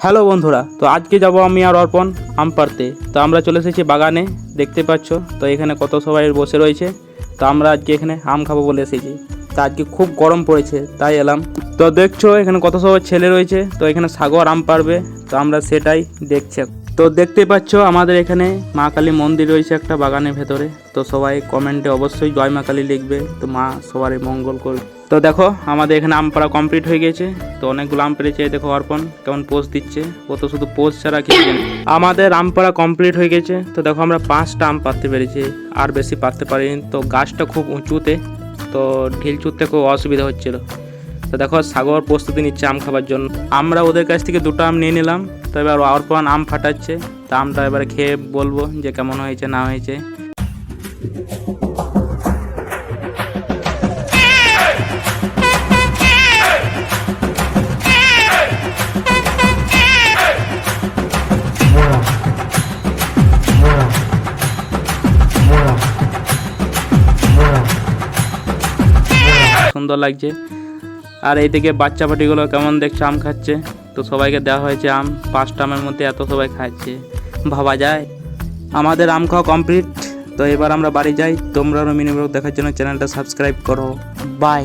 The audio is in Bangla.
হ্যালো বন্ধুরা, তো আজকে যাব আমি আর অর্পণ আম পাড়তে। তো আমরা চলে এসেছি বাগানে, দেখতে পাচ্ছ। তো এখানে কত সবাই বসে রয়েছে। তো আমরা আজকে এখানে আম খাবো বলে এসেছি। তো আজকে খুব গরম পড়েছে তাই এলাম। তো দেখছো এখানে কত সবাই ছেলে রয়েছে। তো এখানে সাগর আম পাড়বে, তো আমরা সেটাই দেখছি। তো দেখতে পাচ্ছ আমাদের এখানে মা কালী মন্দির রয়েছে একটা বাগানের ভেতরে। তো সবাই কমেন্টে অবশ্যই জয় মা কালী লিখবে, তো মা সবারই মঙ্গল করবে। তো দেখো আমাদের এখানে আম পাড়া কমপ্লিট হয়ে গেছে। তো অনেকগুলো আম পেরেছে, দেখো অর্পণ কেমন পোজ দিচ্ছে। ও তো শুধু পোজ ছাড়া কিছু জানে না। আমাদের আম পাড়া কমপ্লিট হয়ে গেছে। তো দেখো আমরা 5টা আম পাড়তে পেরেছি, আর বেশি পাড়তে পারিনি। তো গাছটা খুব উঁচুতে, তো ঢিল ছুটতে খুব অসুবিধা হচ্ছিল। তো দেখো সাগর প্রস্তুতি নিচ্ছে আম খাবার জন্য। আমরা ওদের কাছ থেকে 2টা আম নিয়ে নিলাম। তো এবার অর্পণ আম ফাটাচ্ছে। তো আমটা এবারে খেয়ে বলবো যে কেমন হয়েছে না হয়েছে। সুন্দর লাগছে। আর এইদিকে বাচ্চা পাটিগুলো কেমন দেখছে আম খাচ্ছে। তো সবাইকে দেওয়া হয়েছে আম, 5টা আমের মধ্যে এত সবাই খাচ্ছে, ভাবা যায়। আমাদের আম খাওয়া কমপ্লিট। তো এবার আমরা বাড়ি যাই। তোমরা মিনি ব্লগ দেখার জন্য চ্যানেলটা সাবস্ক্রাইব করো। বাই।